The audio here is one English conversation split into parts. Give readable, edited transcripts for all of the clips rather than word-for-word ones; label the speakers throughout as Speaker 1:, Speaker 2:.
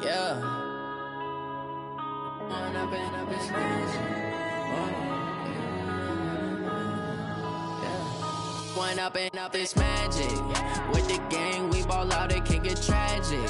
Speaker 1: Yeah. One up and up is magic. With the gang, we ball out, it can get tragic.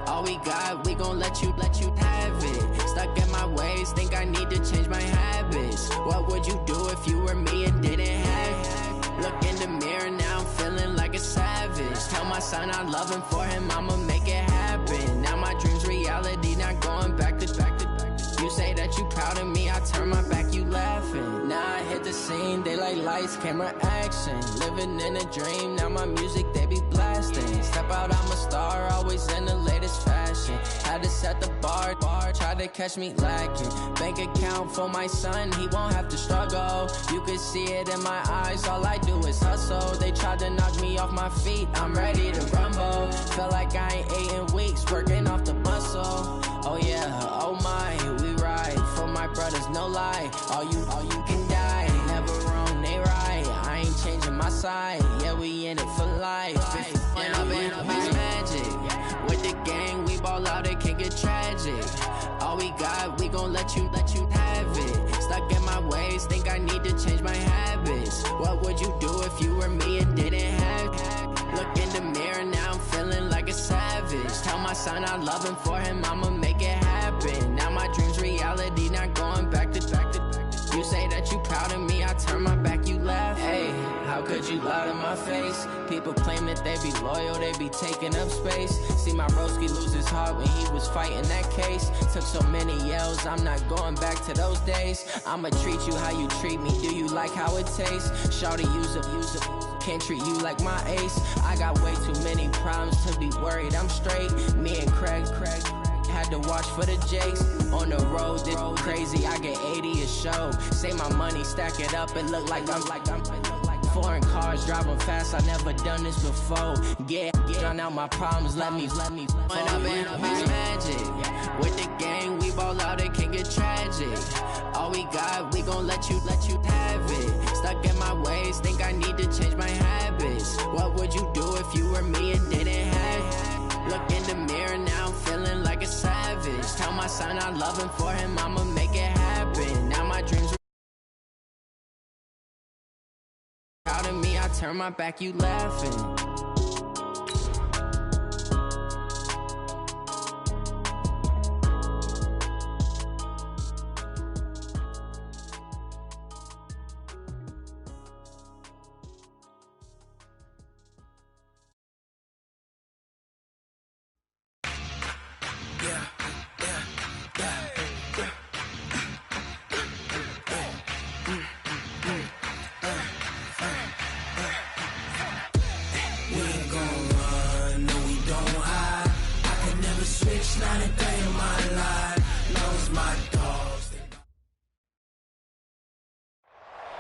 Speaker 1: All we got, we gon' let you have it. Stuck in my ways, think I need to change my habits. What would you do if you were me and didn't have it? Look in the mirror, now I'm feeling like a savage. Tell my son I love him, for him I'ma make it happen. Now my dream's reality, not going back to. You say that you proud of me, I turn my back, you laughing. Now I hit the scene, they like lights, camera, action. Living in a dream, now my music, they be blasting. Step out, I'm a star, always in the latest fashion. Had to set the bar, tried to catch me lacking. Bank account for my son, he won't have to struggle. You can see it in my eyes, all I do is hustle. They tried to knock me off my feet, I'm ready to rumble. Felt like I ain't ate in weeks, working off the muscle. Oh yeah, oh my, we ride for my brothers, no lie. All you can die, never wrong, they right. I ain't changing my side, yeah, we in it for life. When up is magic. With the gang, we ball out, it can get tragic. All we got, we gon' let you have it. Stuck in my ways, think I need to change my habits. What would you do if you were me and didn't have it? Look in the mirror, now I'm feeling like a savage. Tell my son I love him, for him I'ma make it happen. Now my dream's reality, not going back to. You say that you proud of me, I turn my back, you laugh. Hey, how could you lie to my face? People claim that they be loyal, they be taking up space. See my broski lose his heart when he was fighting that case. Took so many yells, I'm not going back to those days. I'ma treat you how you treat me, do you like how it tastes? Shawty, use it, can't treat you like my ace. I got way too many problems to be worried, I'm straight. Me and Craig had to watch for the Jakes. On the road, this crazy, I get 80 a show. Say my money, stack it up, it look like I'm foreign cars, driving fast, I never done this before. Get drown out my problems, let me When up is magic. With the gang, we ball out, it can get tragic. All we got, we gon' let you have it. Stuck in my ways, think I need to change my habits. What would you do if you were me and didn't have it? Look in the mirror, now I'm feeling like a savage. Tell my son I love him, for him I'ma make it happen. Now my dreams proud of me, I turn my back, you laughing.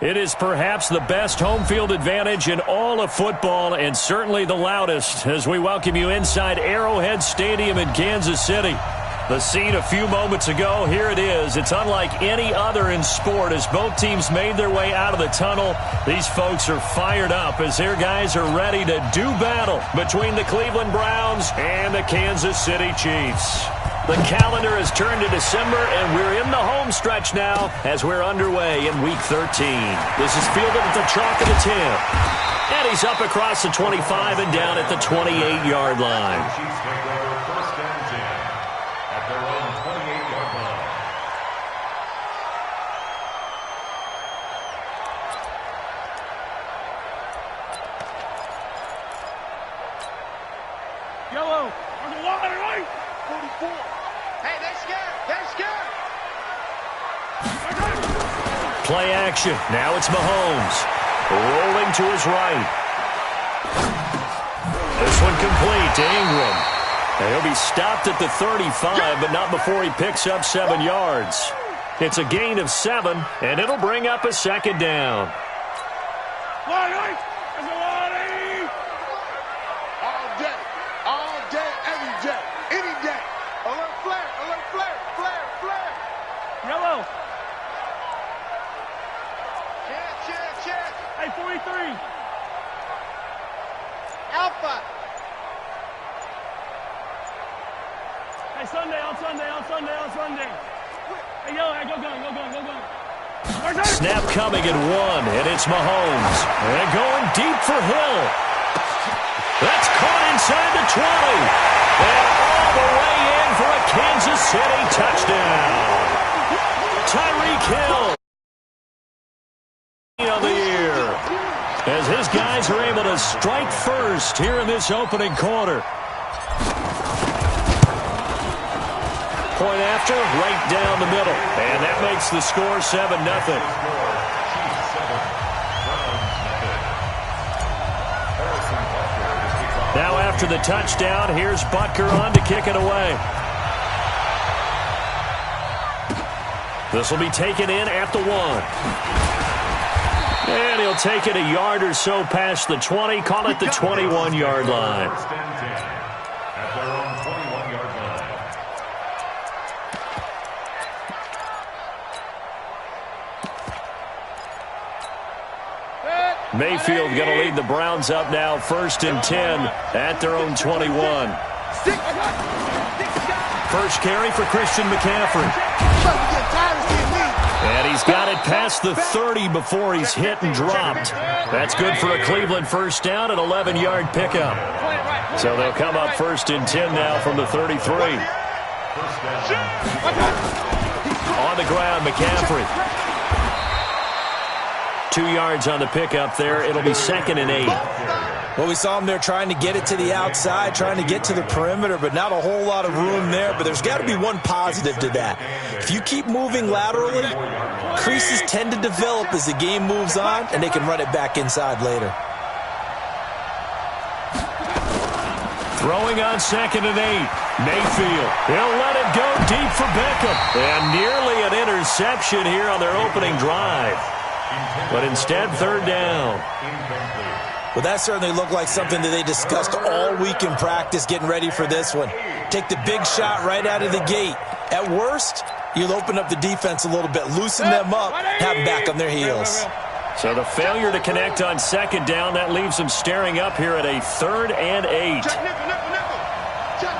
Speaker 2: It is perhaps the best home field advantage in all of football, and certainly the loudest, as we welcome you inside Arrowhead Stadium in Kansas City. The scene a few moments ago, here it is. It's unlike any other in sport as both teams made their way out of the tunnel. These folks are fired up as their guys are ready to do battle between the Cleveland Browns and the Kansas City Chiefs. The calendar has turned to December, and we're in the home stretch now as we're underway in Week 13. This is fielded at the chalk of the 10. And he's up across the 25 and down at the 28-yard line.
Speaker 3: Chiefs take over first and 10 at their own 28-yard line.
Speaker 4: Yellow, on the line, right? 44. Hey, they're scared. They're scared.
Speaker 2: Play action. Now it's Mahomes. Rolling to his right. This one complete to Ingram. And he'll be stopped at the 35, but not before he picks up 7 yards. It's a gain of 7, and it'll bring up a second down.
Speaker 4: Line, right? There's a line. All day, every day, any day. Alert flare, flare. Yellow. Check. Hey, 43. Alpha. Hey,
Speaker 2: Snap coming at 1, and it's Mahomes. And going deep for Hill. That's caught inside the 20. And all the way in for a Kansas City touchdown. Tyreek Hill of the year, as his guys are able to strike first here in this opening quarter. Point after, right down the middle. And that makes the score 7-0. Now after the touchdown, here's Butker on to kick it away. This will be taken in at the 1. And he'll take it a yard or so past the 20, call it the 21-yard line. Mayfield going to lead the Browns up now, 1st and 10 at their own 21. First carry for Christian McCaffrey. And he's got it past the 30 before he's hit and dropped. That's good for a Cleveland first down, an 11-yard pickup. So they'll come up 1st and 10 now from the 33. On the ground, McCaffrey. 2 yards on the pickup there. It'll be 2nd and 8.
Speaker 5: Well, we saw him there trying to get it to the outside, trying to get to the perimeter, but not a whole lot of room there. But there's got to be one positive to that. If you keep moving laterally, creases tend to develop as the game moves on, and they can run it back inside later.
Speaker 2: Throwing on 2nd and 8. Mayfield. He'll let it go deep for Beckham. And nearly an interception here on their opening drive. But instead, 3rd down.
Speaker 5: Well, that certainly looked like something that they discussed all week in practice getting ready for this one. Take the big shot right out of the gate. At worst, you'll open up the defense a little bit, loosen them up, have them back on their heels.
Speaker 2: So the failure to connect on 2nd down, that leaves them staring up here at a 3rd and 8.
Speaker 4: Check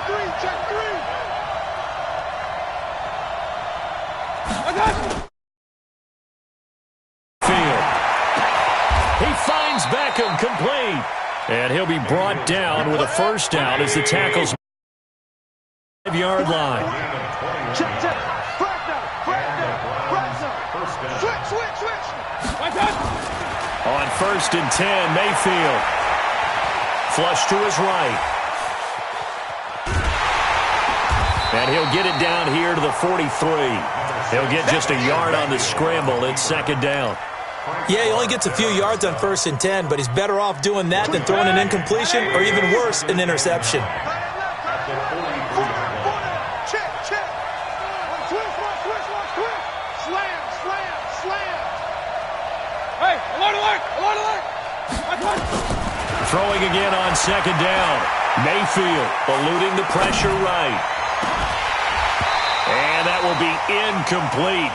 Speaker 4: three.
Speaker 2: He finds Beckham complete. And he'll be brought down with a first down as the tackles 5-yard line.
Speaker 4: Check. Switch.
Speaker 2: On 1st and 10, Mayfield. Flush to his right. And he'll get it down here to the 43. He'll get just a yard on the scramble. It's 2nd down.
Speaker 5: Yeah, he only gets a few yards on 1st and 10, but he's better off doing that than throwing an incompletion or even worse, an interception.
Speaker 4: Check. Slam. Hey, alert.
Speaker 2: Throwing again on 2nd down. Mayfield eluding the pressure right. And that will be incomplete.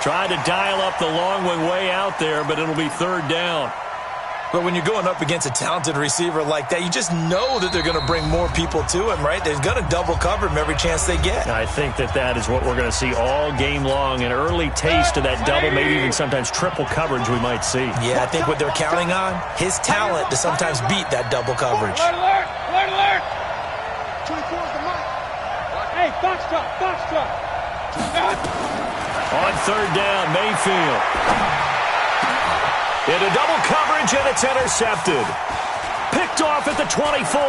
Speaker 2: Tried to dial up the long way out there, but it'll be 3rd down.
Speaker 5: But when you're going up against a talented receiver like that, you just know that they're going to bring more people to him, right? They're going to double cover him every chance they get.
Speaker 2: I think that is what we're going to see all game long. An early taste of that double, maybe even sometimes triple coverage we might see.
Speaker 5: Yeah, I think what they're counting on, his talent to sometimes beat that double coverage.
Speaker 4: Alert! 24 is the mic. Hey, box truck.
Speaker 2: On 3rd down, Mayfield. Into double coverage, and it's intercepted. Picked off at the 24.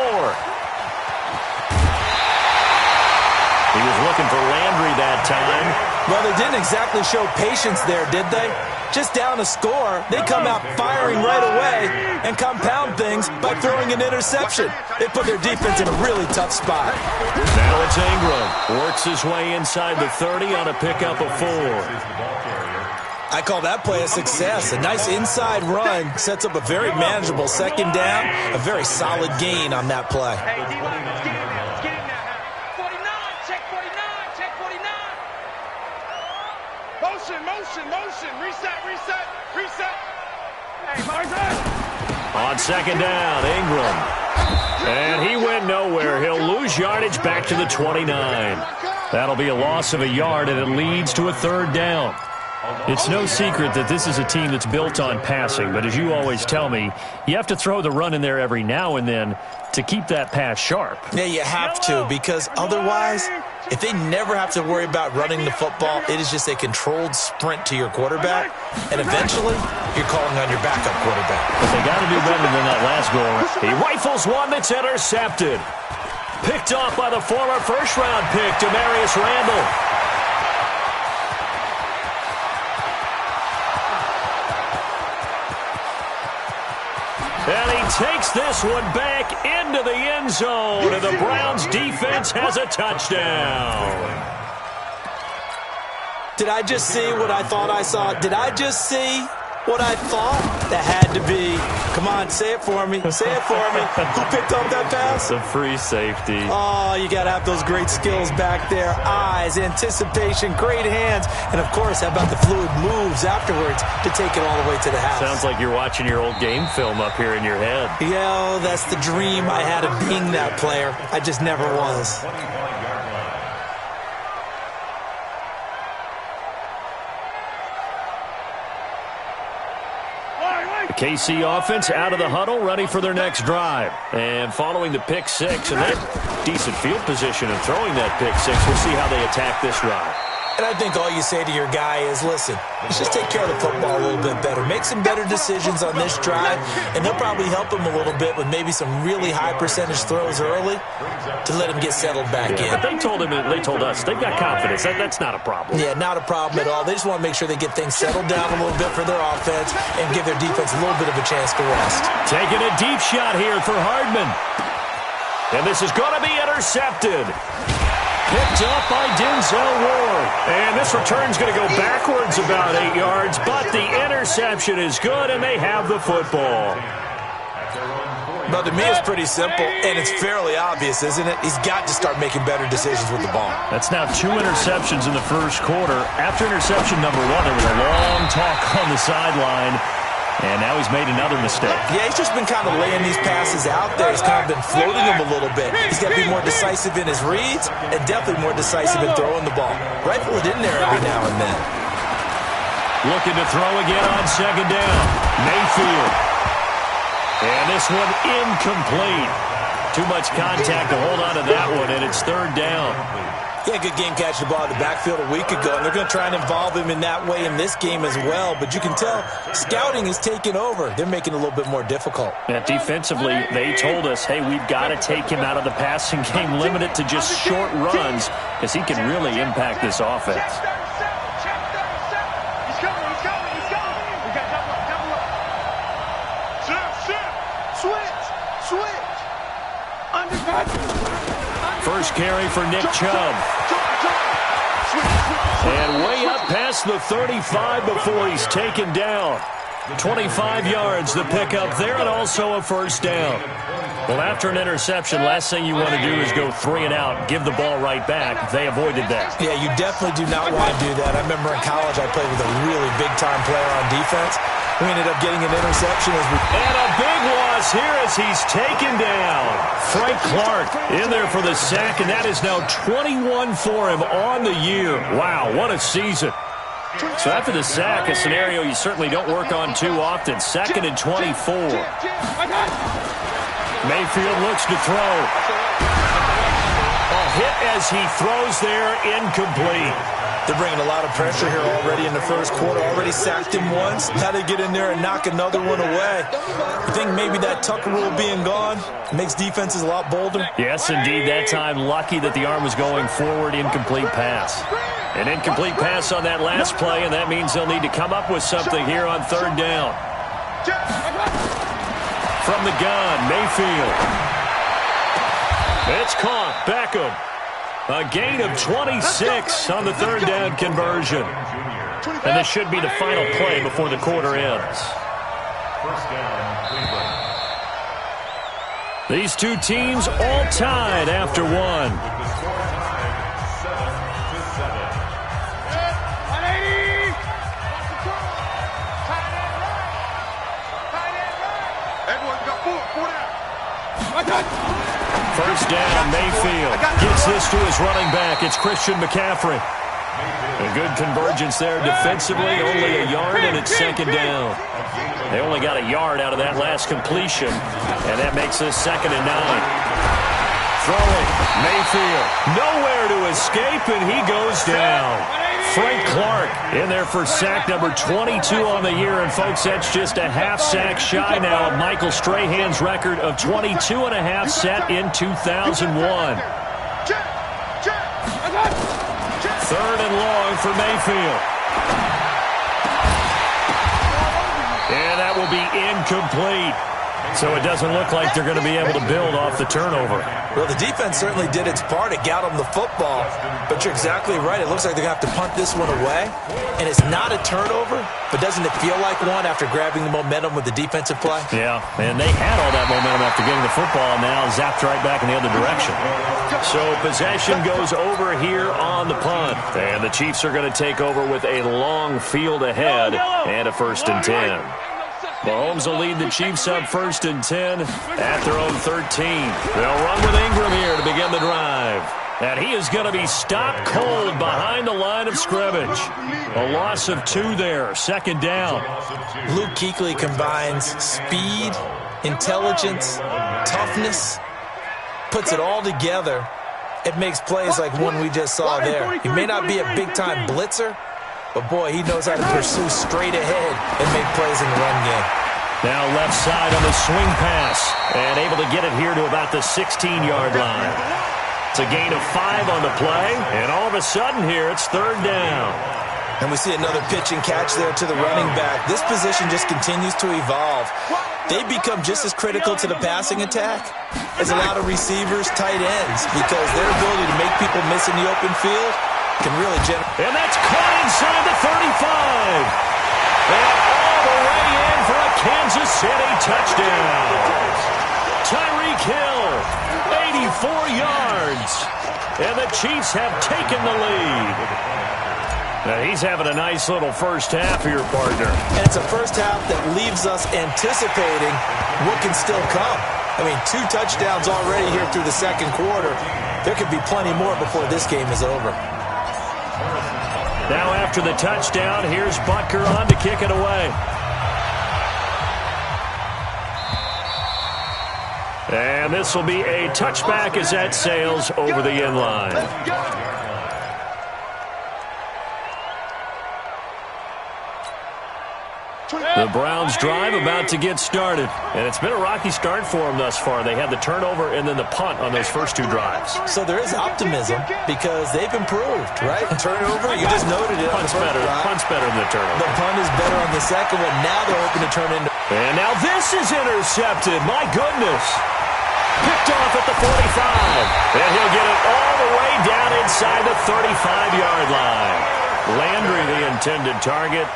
Speaker 2: He was looking for Landry that time.
Speaker 5: Well, they didn't exactly show patience there, did they? Just down a score, they come out firing right away and compound things by throwing an interception. They put their defense in a really tough spot.
Speaker 2: Now it's Ingram. Works his way inside the 30 on a pickup of 4.
Speaker 5: I call that play a success. A nice inside run sets up a very manageable 2nd down, a very solid gain on that play.
Speaker 4: Hey, D-Line, let's get him now. 49, check 49. Motion. Reset. Hey, Martin.
Speaker 2: On 2nd down, Ingram. And he went nowhere. He'll lose yardage back to the 29. That'll be a loss of a yard, and it leads to a third down. It's no secret that this is a team that's built on passing, but as you always tell me, you have to throw the run in there every now and then to keep that pass sharp.
Speaker 5: Yeah, you have to, because otherwise, if they never have to worry about running the football, it is just a controlled sprint to your quarterback, and eventually, you're calling on your backup quarterback.
Speaker 2: But they got to do better than that last goal. He rifles one that's intercepted. Picked off by the former first-round pick, Demarius Randall. And he takes this one back into the end zone, and the Browns defense has a touchdown.
Speaker 5: Did I just see what I thought I saw? Did I just see what I thought? That had to be. Come on, say it for me. Say it for me. Who picked up that pass?
Speaker 2: The free safety.
Speaker 5: Oh, you got to have those great skills back there. Eyes, anticipation, great hands. And, of course, how about the fluid moves afterwards to take it all the way to the house?
Speaker 2: Sounds like you're watching your old game film up here in your head.
Speaker 5: Yeah, that's the dream I had of being that player. I just never was.
Speaker 2: The KC offense out of the huddle, ready for their next drive. And following the pick six, and they have decent field position in throwing that pick six. We'll see how they attack this drive.
Speaker 5: And I think all you say to your guy is, listen, let's just take care of the football a little bit better. Make some better decisions on this drive, and they'll probably help him a little bit with maybe some really high percentage throws early to let him get settled back in.
Speaker 2: But they told us they've got confidence. That's not a problem.
Speaker 5: Yeah, not a problem at all. They just want to make sure they get things settled down a little bit for their offense and give their defense a little bit of a chance to rest.
Speaker 2: Taking a deep shot here for Hardman. And this is going to be intercepted. Picked up by Denzel Ward. And this return's going to go backwards about 8 yards, but the interception is good, and they have the football.
Speaker 5: But to me, it's pretty simple, and it's fairly obvious, isn't it? He's got to start making better decisions with the ball.
Speaker 2: That's now 2 interceptions in the first quarter. After interception number 1, there was a long talk on the sideline. And now he's made another mistake.
Speaker 5: Yeah, he's just been kind of laying these passes out there. He's kind of been floating them a little bit. He's got to be more decisive in his reads and definitely more decisive in throwing the ball. Rifle it in there every now and then.
Speaker 2: Looking to throw again on second down. Mayfield. And this one incomplete. Too much contact to hold on to that one, and it's third down.
Speaker 5: Yeah, good game catching the ball in the backfield a week ago, and they're going to try and involve him in that way in this game as well. But you can tell scouting is taking over. They're making it a little bit more difficult.
Speaker 2: And defensively, they told us, hey, we've got to take him out of the passing game, limit it to just short runs, because he can really impact this offense. First carry for Nick Chubb. And way up past the 35 before he's taken down. 25 yards the pickup there, and also a first down. Well, after an interception, last thing you want to do is go 3 and out, give the ball right back. They avoided that.
Speaker 5: Yeah, you definitely do not want to do that. I remember in college I played with a really big-time player on defense. We ended up getting an interception.
Speaker 2: And a big loss here as he's taken down. Frank Clark in there for the sack, and that is now 21 for him on the year. Wow, what a season. So after the sack, a scenario you certainly don't work on too often. 2nd and 24. Mayfield looks to throw. A hit as he throws there, incomplete.
Speaker 5: They're bringing a lot of pressure here already in the first quarter. Already sacked him once. How to get in there and knock another one away. I think maybe that Tucker rule being gone makes defenses a lot bolder.
Speaker 2: Yes, indeed. That time, lucky that the arm was going forward. Incomplete pass. An incomplete pass on that last play, and that means they'll need to come up with something here on third down. From the gun, Mayfield. It's caught. Beckham. A gain of 26 on the third down conversion. And this should be the final play before the quarter ends.
Speaker 3: First down, Cleveland.
Speaker 2: These two teams all tied after one.
Speaker 3: The score tied 7-7.
Speaker 4: Everyone got four down.
Speaker 2: First down, Mayfield gets this to his running back. It's Christian McCaffrey. A good convergence there defensively, only a yard, and it's second down. They only got a yard out of that last completion, and that makes this 2nd and 9. Throwing, Mayfield, nowhere to escape, and he goes down. Frank Clark in there for sack number 22 on the year, and folks, that's just a half sack shy now of Michael Strahan's record of 22 and a half set in 2001. 3rd and long for Mayfield. And that will be incomplete. So it doesn't look like they're going to be able to build off the turnover.
Speaker 5: Well, the defense certainly did its part. It got them the football. But you're exactly right. It looks like they're going to have to punt this one away. And it's not a turnover, but doesn't it feel like one after grabbing the momentum with the defensive play?
Speaker 2: Yeah, and they had all that momentum after getting the football, and now zapped right back in the other direction. So possession goes over here on the punt. And the Chiefs are going to take over with a long field ahead and a 1st and 10. Mahomes will lead the Chiefs up 1st and 10 at their own 13. They'll run with Ingram here to begin the drive. And he is going to be stopped cold behind the line of scrimmage. A loss of 2 there, 2nd down.
Speaker 5: Luke Kuechly combines speed, intelligence, toughness, puts it all together. It makes plays like one we just saw there. He may not be a big-time blitzer, but, boy, he knows how to pursue straight ahead and make plays in the run game.
Speaker 2: Now left side on the swing pass, and able to get it here to about the 16-yard line. It's a gain of 5 on the play, and all of a sudden here it's 3rd down.
Speaker 5: And we see another pitch and catch there to the running back. This position just continues to evolve. They become just as critical to the passing attack as a lot of receivers, tight ends, because their ability to make people miss in the open field can really generate.
Speaker 2: And that's caught inside the 35. And all the way in for a Kansas City touchdown. Tyreek Hill, 84 yards. And the Chiefs have taken the lead. Now he's having a nice little first half here, partner.
Speaker 5: And it's a first half that leaves us anticipating what can still come. I mean, 2 touchdowns already here through the 2nd quarter. There could be plenty more before this game is over.
Speaker 2: Now after the touchdown, here's Butker on to kick it away. And this will be a touchback as that sails over the end line. The Browns drive about to get started. And it's been a rocky start for them thus far. They had the turnover and then the punt on those first 2 drives.
Speaker 5: So there is optimism because they've improved, right? Turnover, you just noted it.
Speaker 2: Punt's better than the turnover.
Speaker 5: The punt is better on the second one. Now they're hoping to turn into.
Speaker 2: And now this is intercepted. My goodness. Picked off at the 45. And he'll get it all the way down inside the 35-yard line. Landry, the intended target.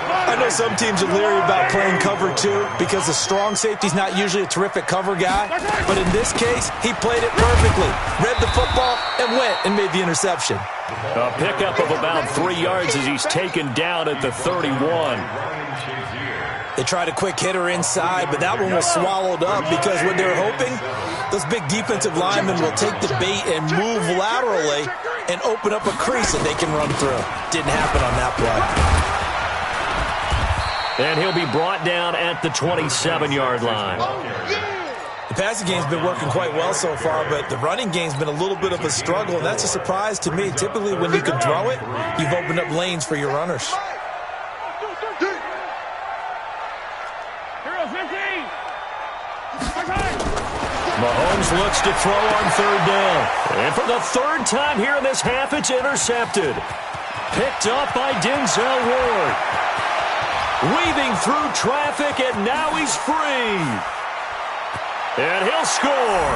Speaker 5: I know some teams are leery about playing cover 2 because the strong safety's not usually a terrific cover guy. But in this case, he played it perfectly. Read the football and went and made the interception.
Speaker 2: A pickup of about 3 yards as he's taken down at the 31.
Speaker 5: They tried a quick hitter inside, but that one was swallowed up because what they're hoping, those big defensive linemen will take the bait and move laterally and open up a crease that they can run through. Didn't happen on that play.
Speaker 2: And he'll be brought down at the 27-yard line.
Speaker 5: The passing game's been working quite well so far, but the running game's been a little bit of a struggle, and that's a surprise to me. Typically, when you can throw it, you've opened up lanes for your runners.
Speaker 2: Mahomes looks to throw on 3rd down. And for the 3rd time here in this half, it's intercepted. Picked up by Denzel Ward. Weaving through traffic, and now he's free. And he'll score.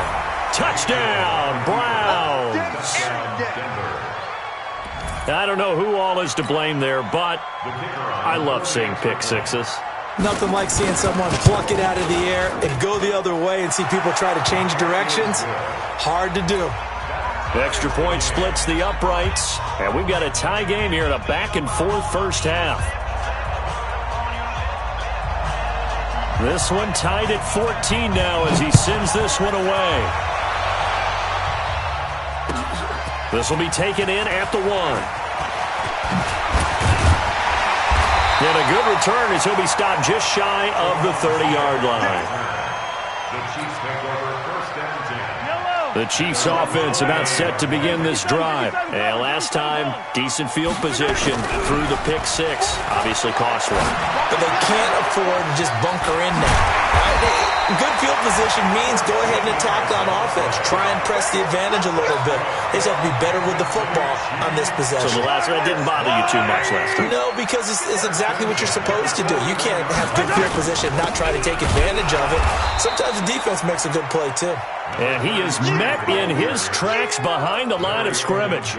Speaker 2: Touchdown, Browns. I don't know who all is to blame there, but I love seeing pick sixes.
Speaker 5: Nothing like seeing someone pluck it out of the air and go the other way and see people try to change directions. Hard to do.
Speaker 2: Extra point splits the uprights, and we've got a tie game here in a back-and-forth first half. This one tied at 14 now as he sends this one away. This will be taken in at the 1. And a good return as he'll be stopped just shy of the 30-yard line.
Speaker 3: The Chiefs take over first and 10.
Speaker 2: The Chiefs offense about set to begin this drive. And last time, decent field position through the pick 6. Obviously costly.
Speaker 5: But they can't afford to just bunker in now. Good field position means go ahead and attack on offense. Try and press the advantage a little bit. They just have to be better with the football on this possession.
Speaker 2: So the last one didn't bother you too much last time?
Speaker 5: No, because it's exactly what you're supposed to do. You can't have good field position and not try to take advantage of it. Sometimes the defense makes a good play, too.
Speaker 2: And he is met in his tracks behind the line of scrimmage.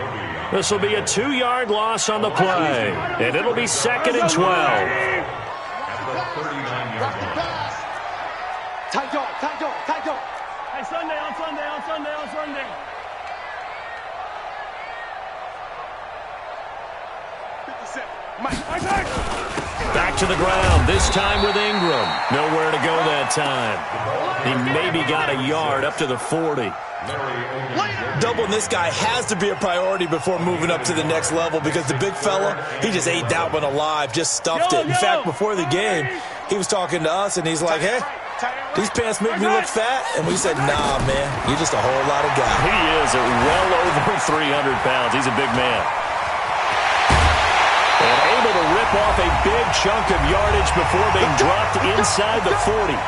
Speaker 2: This will be a 2-yard loss on the play. And it'll be 2nd and 12.
Speaker 3: At the 39-yard line.
Speaker 4: Tight dog, tight dog, tight dog.
Speaker 6: Hey, Sunday, on Sunday, on Sunday, on Sunday.
Speaker 4: 57. Mike.
Speaker 2: Back to the ground, this time with Ingram. Nowhere to go that time. He maybe got a yard up to the 40.
Speaker 5: Doubling this guy has to be a priority before moving up to the next level because the big fella, he just ate that one alive, just stuffed it. In fact, before the game, he was talking to us, and he's like, hey, these pants make me look fat. And we said, nah, man, you're just a whole lot of guy.
Speaker 2: He is well over 300 pounds. He's a big man. And able to rip off a big chunk of yardage before being dropped inside the 40.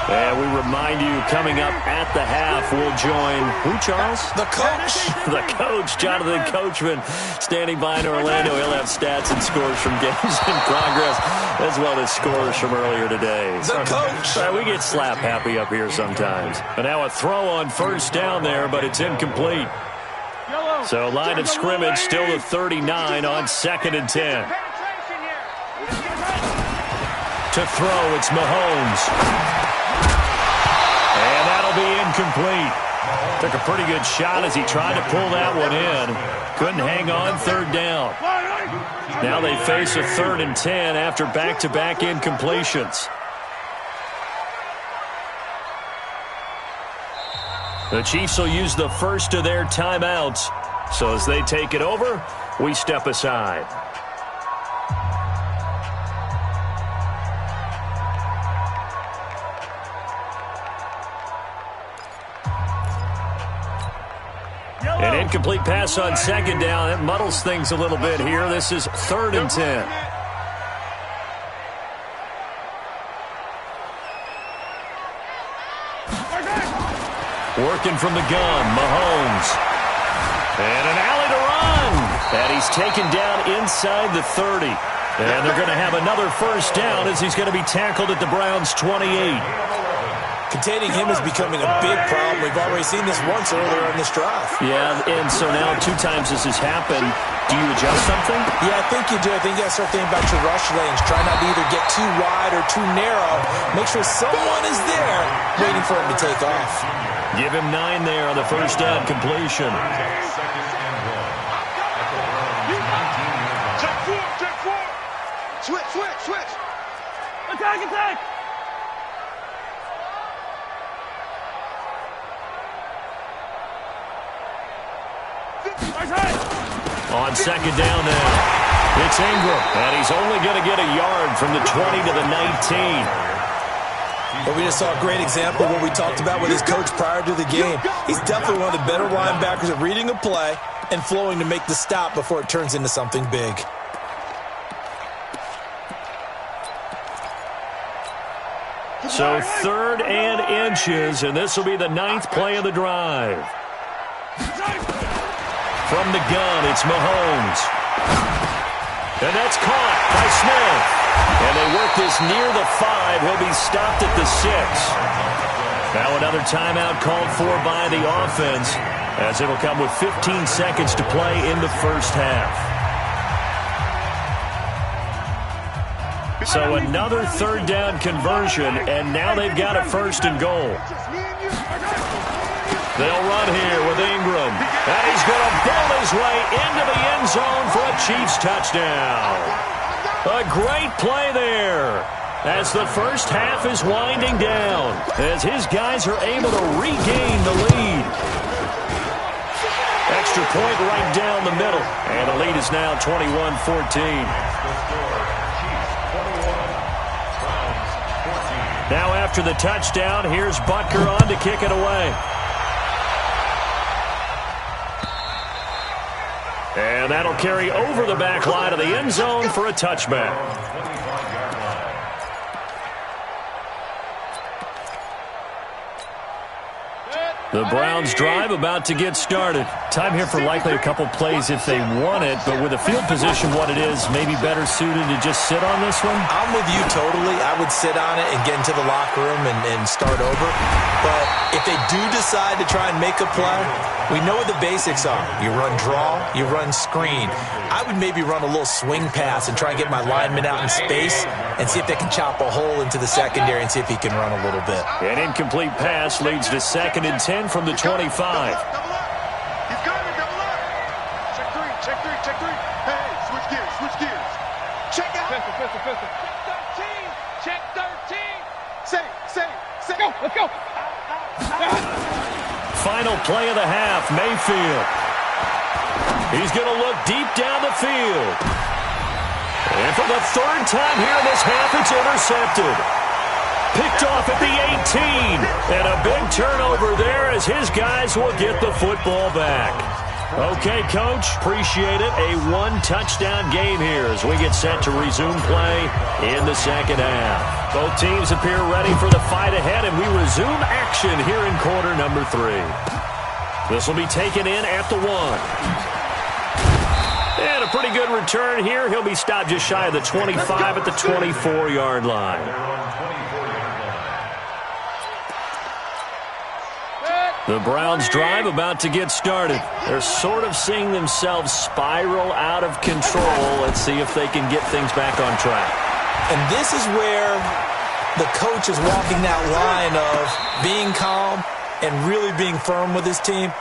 Speaker 2: And we remind you, coming up at the half, we'll join, who, Charles?
Speaker 5: The coach.
Speaker 2: The coach, Jonathan Coachman, standing by in Orlando. He'll have stats and scores from games in progress, as well as scores from earlier today.
Speaker 5: The coach.
Speaker 2: All right, we get slap happy up here sometimes. But now a throw on first down there, but it's incomplete. So line of scrimmage still the 39 on 2nd and 10. To throw, it's Mahomes. And that'll be incomplete. Took a pretty good shot as he tried to pull that one in. Couldn't hang on 3rd down. Now they face a 3rd and 10 after back-to-back incompletions. The Chiefs will use the first of their timeouts. So as they take it over, we step aside. An incomplete pass on 2nd down. That muddles things a little bit here. This is 3rd and 10. Working from the gun, Mahomes. And an alley to run. And he's taken down inside the 30. And they're going to have another first down as he's going to be tackled at the Browns' 28.
Speaker 5: Containing him is becoming a big problem. We've already seen this once earlier in this drive.
Speaker 2: Yeah, and so now 2 times this has happened. Do you adjust something?
Speaker 5: Yeah, I think you do. I think you got to start thinking about your rush lanes. Try not to either get too wide or too narrow. Make sure someone is there waiting for him to take off.
Speaker 2: Give him 9 there on the first down completion.
Speaker 4: Check 4. Switch.
Speaker 6: Attack.
Speaker 2: On 2nd down now, it's Ingram, and he's only going to get a yard from the 20 to the 19.
Speaker 5: But we just saw a great example of what we talked about with his coach prior to the game. He's definitely one of the better linebackers at reading a play and flowing to make the stop before it turns into something big.
Speaker 2: So 3rd and inches, and this will be the 9th play of the drive. From the gun, it's Mahomes. And that's caught by Smith. And they work this near the 5. He'll be stopped at the 6. Now another timeout called for by the offense, as it'll come with 15 seconds to play in the first half. So another 3rd down conversion, and now they've got a 1st and goal. They'll run here with Ingram. And he's going to build his way into the end zone for a Chiefs touchdown. A great play there. as the first half is winding down, as his guys are able to regain the lead. Extra point right down the middle, and the lead is now 21-14. Now after the touchdown, here's Butker on to kick it away. And that'll carry over the back line of the end zone for a touchback. The Browns drive about to get started. Time here for likely a couple plays if they want it, but with the field position what it is, maybe better suited to just sit on this one?
Speaker 5: I'm with you totally. I would sit on it and get into the locker room and start over. But if they do decide to try and make a play, we know what the basics are. You run draw, you run screen. I would maybe run a little swing pass and try and get my lineman out in space and see if they can chop a hole into the secondary and see if he can run a little bit.
Speaker 2: An incomplete pass leads to 2nd and 10 from the 25.
Speaker 4: He's got it, double up. Check three. Hey, switch gears. Check out. Pistol. Check 13. Say. Let's go.
Speaker 2: Final play of the half, Mayfield. He's going to look deep down the field. And for the 3rd time here in this half, it's intercepted. Picked off at the 18. And a big turnover there as his guys will get the football back. Okay, Coach, appreciate it. A 1-touchdown game here as we get set to resume play in the 2nd half. Both teams appear ready for the fight ahead, and we resume action here in quarter number 3. This will be taken in at the 1. And a pretty good return here. He'll be stopped just shy of the 25 at the 24-yard line. The Browns drive about to get started. They're sort of seeing themselves spiral out of control. Let's see if they can get things back on track.
Speaker 5: And this is where the coach is walking that line of being calm and really being firm with his team.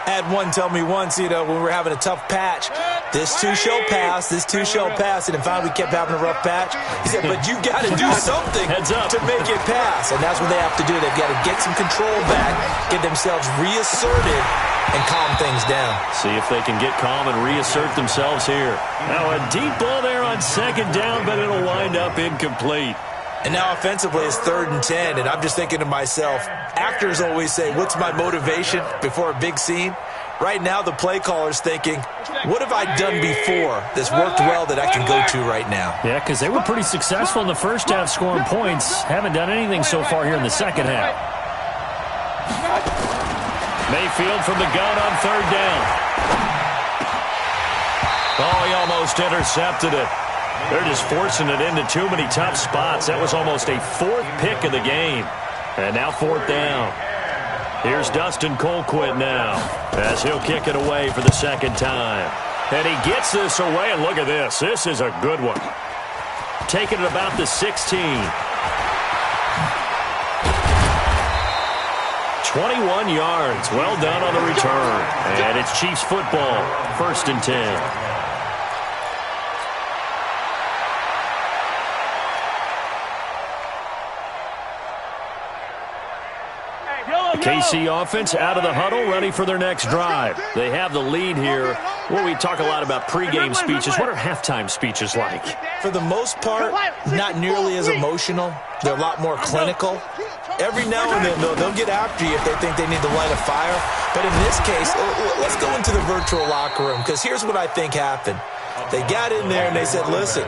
Speaker 5: I had one tell me once, when we were having a tough patch, this too shall pass, and then finally we kept having a rough patch. He said, but you got to do something to make it pass, and that's what they have to do. They've got to get some control back, get themselves reasserted, and calm things down.
Speaker 2: See if they can get calm and reassert themselves here. Now a deep ball there on 2nd down, but it'll wind up incomplete.
Speaker 5: And now offensively it's 3rd and 10, and I'm just thinking to myself, actors always say, what's my motivation before a big scene? Right now the play caller's thinking, what have I done before that's worked well that I can go to right now?
Speaker 2: Yeah, because they were pretty successful in the first half scoring points. Haven't done anything so far here in the 2nd half. Mayfield from the gun on 3rd down. Oh, he almost intercepted it. They're just forcing it into too many tough spots. That was almost a 4th pick of the game. And now 4th down. Here's Dustin Colquitt now as he'll kick it away for the 2nd time. And he gets this away, and look at this. This is a good one. Taking it about the 16. 21 yards. Well done on the return. And it's Chiefs football. 1st and 10. KC offense out of the huddle, ready for their next drive. They have the lead here. Well, we talk a lot about pregame speeches. What are halftime speeches like?
Speaker 5: For the most part, not nearly as emotional. They're a lot more clinical. Every now and then, they'll get after you if they think they need to light a fire. But in this case, let's go into the virtual locker room, because here's what I think happened. They got in there and they said, listen,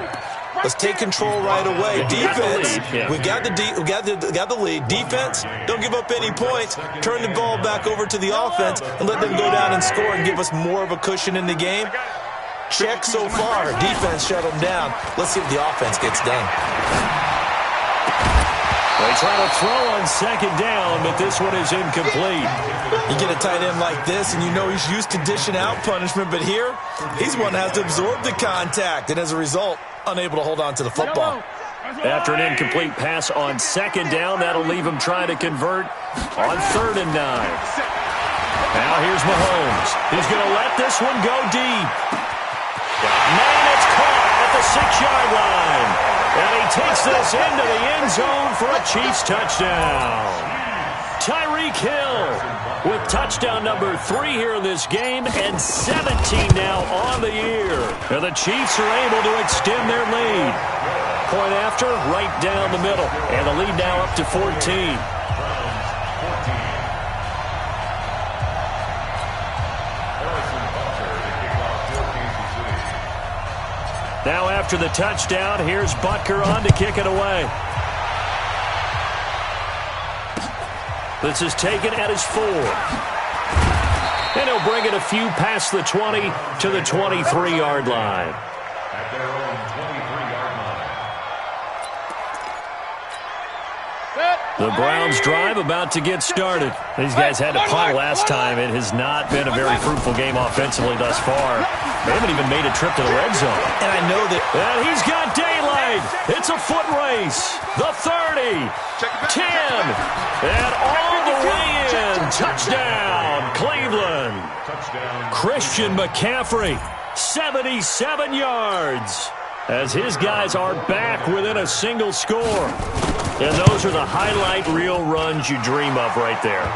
Speaker 5: let's take control right away. Defense, we got the lead. Defense, don't give up any points. Turn the ball back over to the offense and let them go down and score and give us more of a cushion in the game. Check so far. Defense shut them down. Let's see if the offense gets done.
Speaker 2: They try to throw on 2nd down, but this one is incomplete.
Speaker 5: You get a tight end like this, and you know he's used to dishing out punishment, but here, he's one that has to absorb the contact, and as a result, unable to hold on to the football.
Speaker 2: After an incomplete pass on 2nd down, that'll leave him trying to convert on 3rd and 9. Now here's Mahomes. He's going to let this one go deep. Man, it's caught at the 6-yard line. And he takes this this into the end zone for a Chiefs touchdown. Tyreek Hill with touchdown number 3 here in this game and 17 now on the year. And the Chiefs are able to extend their lead. Point after, right down the middle. And the lead now up to 14. Now after the touchdown, here's Butker on to kick it away. This is taken at his 4. And he'll bring it a few past the 20 to the 23-yard line.
Speaker 3: At their own 23-yard line.
Speaker 2: The Browns drive about to get started. These guys had to punt last time. It has not been a very fruitful game offensively thus far. They haven't even made a trip to the red zone.
Speaker 5: And I know that...
Speaker 2: And he's got daylight. It's a foot race. The 30, 10, and all the way in. Touchdown, Cleveland. Christian McCaffrey, 77 yards. As his guys are back within a single score. And those are the highlight reel runs you dream of right there.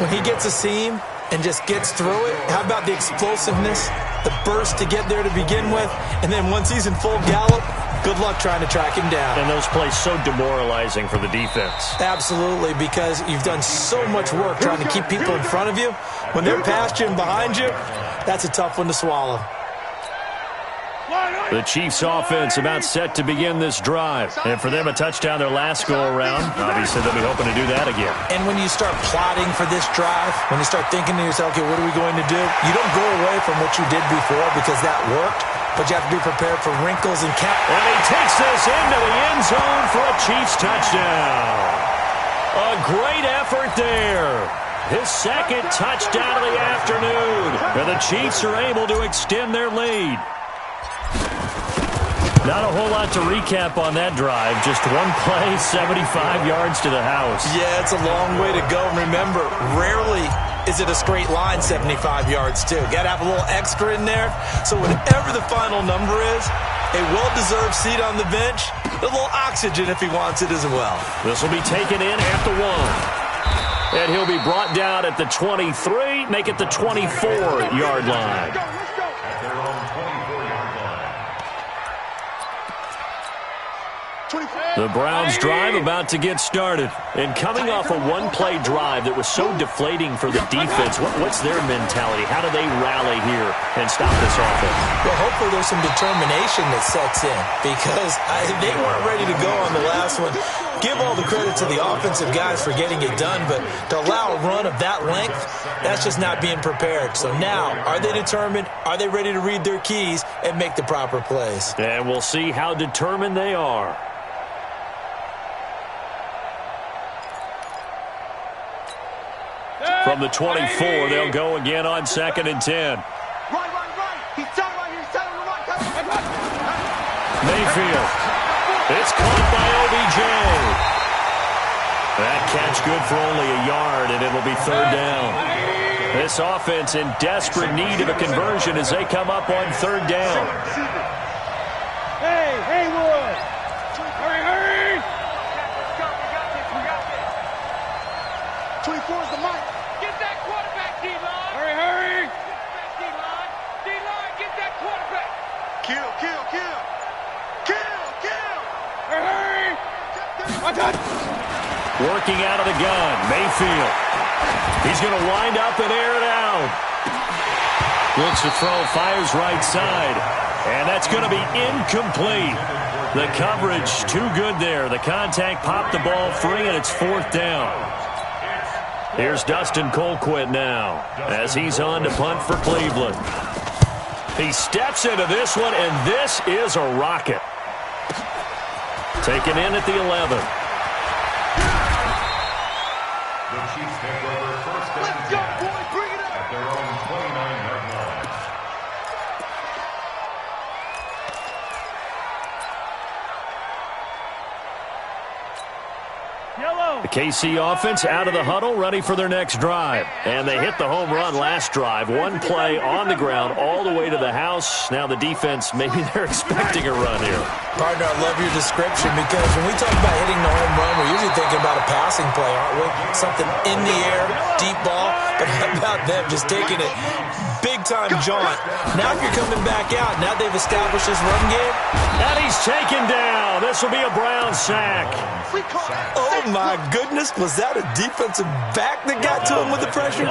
Speaker 5: When he gets a seam and just gets through it, how about the explosiveness, the burst to get there to begin with, and then once he's in full gallop, good luck trying to track him down.
Speaker 2: And those plays so demoralizing for the defense.
Speaker 5: Absolutely, because you've done so much work trying to keep people in front of you. When they're past you and behind you, that's a tough one to swallow.
Speaker 2: The Chiefs offense about set to begin this drive. And for them, a touchdown their last go-around. Obviously, they'll be hoping to do that again.
Speaker 5: And when you start plotting for this drive, when you start thinking to yourself, okay, what are we going to do? You don't go away from what you did before because that worked, but you have to be prepared for wrinkles and cap.
Speaker 2: And he takes this into the end zone for a Chiefs touchdown. A great effort there. His second touchdown of the afternoon. And the Chiefs are able to extend their lead. Not a whole lot to recap on that drive. Just one play, 75 yards to the house.
Speaker 5: Yeah, it's a long way to go. And remember, rarely is it a straight line 75 yards, too. Got to have a little extra in there. So whatever the final number is, a well-deserved seat on the bench, a little oxygen if he wants it as well.
Speaker 2: This will be taken in at the 1. And he'll be brought down at the 23, make it the 24-yard line. The Browns drive about to get started. And coming off a one-play drive that was so deflating for the defense, what's their mentality? How do they rally here and stop this offense?
Speaker 5: Well, hopefully there's some determination that sets in because they weren't ready to go on the last one. Give all the credit to the offensive guys for getting it done, but to allow a run of that length, that's just not being prepared. So now, are they determined? Are they ready to read their keys and make the proper plays?
Speaker 2: And we'll see how determined they are. From the 24, they'll go again on 2nd and 10.
Speaker 4: Right. He's telling right here. He's telling the right.
Speaker 2: Mayfield. It's caught by OBJ. That catch good for only a yard, and it'll be 3rd down. This offense in desperate need of a conversion as they come up on 3rd down.
Speaker 6: Hey, Haywood! Hurry!
Speaker 4: We got this. 24 is the mic.
Speaker 7: Get that quarterback, D-line!
Speaker 6: Hurry!
Speaker 7: D-line! D-line, get that quarterback!
Speaker 4: Kill.
Speaker 6: Hurry!
Speaker 2: Working out of the gun, Mayfield. He's going to wind up and air it out. Looks to throw, fires right side. And that's going to be incomplete. The coverage too good there. The contact popped the ball free, and it's 4th down. Here's Dustin Colquitt now as he's on to punt for Cleveland. He steps into this one, and this is a rocket. Taken in at the 11.
Speaker 3: The Chiefs take over 1st down.
Speaker 4: Let's go, boys. Bring it up.
Speaker 3: At their own 29-yard line.
Speaker 2: The KC offense out of the huddle, ready for their next drive. And they hit the home run last drive. One play on the ground all the way to the house. Now the defense, maybe they're expecting a run here.
Speaker 5: Partner, I love your description because when we talk about hitting the home run, we're usually thinking about a passing play, aren't we? Something in the air, deep ball. But how about them just taking it big-time jaunt? Now if you're coming back out, now they've established this run game.
Speaker 2: And he's taken down. This will be a Brown sack.
Speaker 5: Oh, my goodness. Was that a defensive back that got to him with the pressure?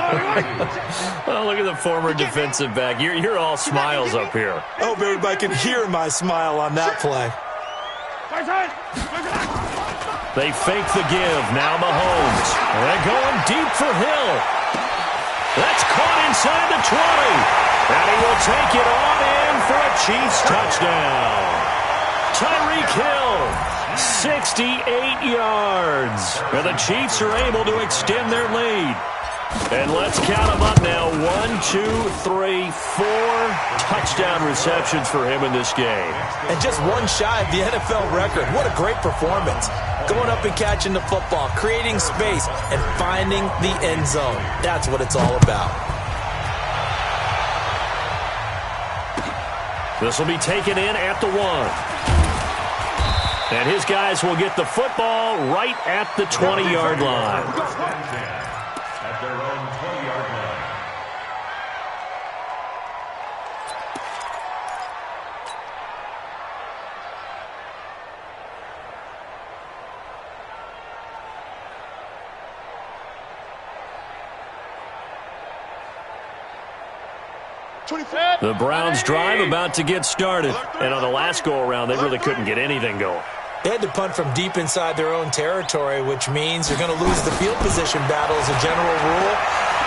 Speaker 2: Oh, look at the former defensive back. You're all smiles up here.
Speaker 5: I hope everybody can hear my smile on that play.
Speaker 2: They fake the give. Now Mahomes. They're going deep for Hill. That's caught inside the 20. And he will take it on in for a Chiefs touchdown. Tyreek Hill, 68 yards. And the Chiefs are able to extend their lead. And let's count them up now. 1, 2, 3, 4 touchdown receptions for him in this game.
Speaker 5: And just one shy of the NFL record. What a great performance. Going up and catching the football, creating space, and finding the end zone. That's what it's all about.
Speaker 2: This will be taken in at the 1. And his guys will get the football right at the 20-yard line.
Speaker 3: At their own 20-yard line.
Speaker 2: The Browns drive about to get started. And on the last go-around, they really couldn't get anything going.
Speaker 5: They had to punt from deep inside their own territory, which means they're going to lose the field position battle as a general rule.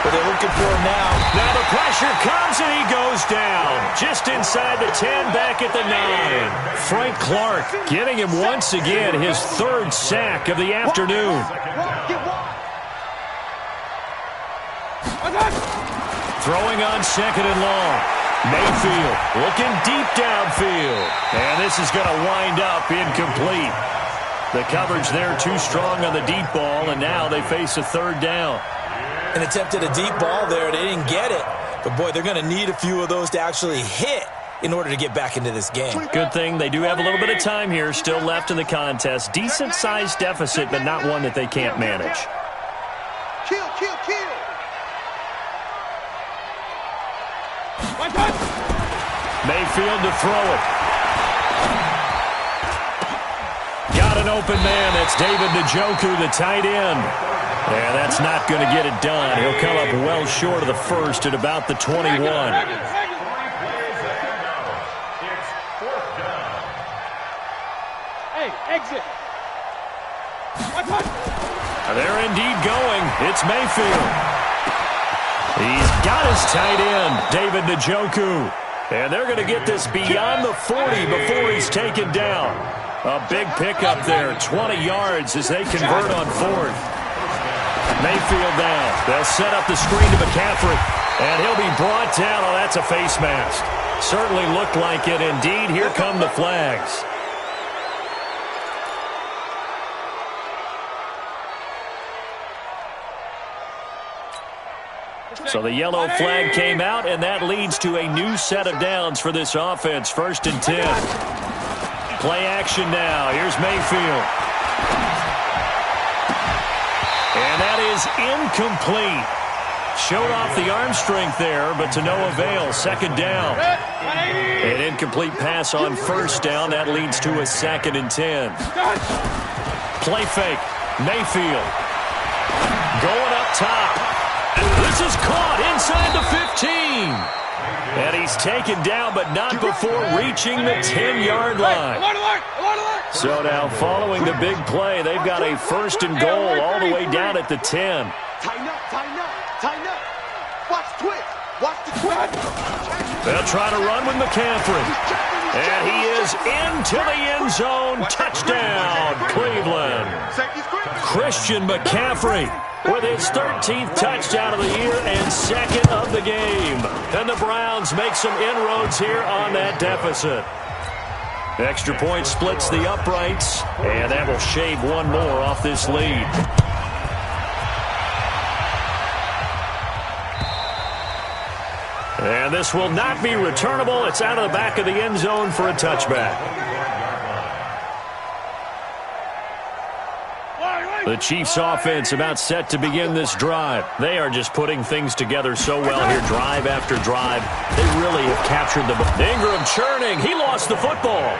Speaker 5: But they're looking for him now.
Speaker 2: Now the pressure comes and he goes down. Just inside the 10, back at the 9. Frank Clark getting him once again his 3rd sack of the afternoon. Throwing on 2nd and long. Mayfield looking deep downfield. And this is going to wind up incomplete. The coverage there too strong on the deep ball, and now they face a 3rd down.
Speaker 5: An attempt at a deep ball there. They didn't get it. But, boy, they're going to need a few of those to actually hit in order to get back into this game.
Speaker 2: Good thing they do have a little bit of time here still left in the contest. Decent-sized deficit, but not one that they can't manage.
Speaker 4: Kill, kill, kill.
Speaker 2: Mayfield to throw it. Got an open man. That's David Njoku, the tight end. And that's not going to get it done. He'll come up well short of the 1st at about the 21.
Speaker 3: It's 4th down.
Speaker 6: Hey, exit.
Speaker 2: They're indeed going. It's Mayfield. He's got his tight end, David Njoku. And they're going to get this beyond the 40 before he's taken down. A big pickup there, 20 yards as they convert on 4th. Mayfield down. They'll set up the screen to McCaffrey. And he'll be brought down. Oh, that's a face mask. Certainly looked like it. Indeed, here come the flags. So the yellow flag came out, and that leads to a new set of downs for this offense. 1st and 10. Play action now. Here's Mayfield. And that is incomplete. Showed off the arm strength there, but to no avail. 2nd down. An incomplete pass on 1st down. That leads to a 2nd and 10. Play fake. Mayfield. Going up top. This is caught inside the 15. And he's taken down, but not before reaching the 10-yard line. So now, following the big play, they've got a 1st and goal all the way down at the 10.
Speaker 4: Tighten up, tighten up, tighten up. Watch the twist. Watch the twist.
Speaker 2: They'll try to run with McCaffrey. And he is into the end zone. Touchdown, Cleveland. Christian McCaffrey with his 13th touchdown of the year and 2nd of the game. And the Browns make some inroads here on that deficit. Extra point splits the uprights, and that will shave one more off this lead. And this will not be returnable. It's out of the back of the end zone for a touchback. The Chiefs offense about set to begin this drive. They are just putting things together so well here, drive after drive. They really have captured the ball. Ingram churning. He lost the football.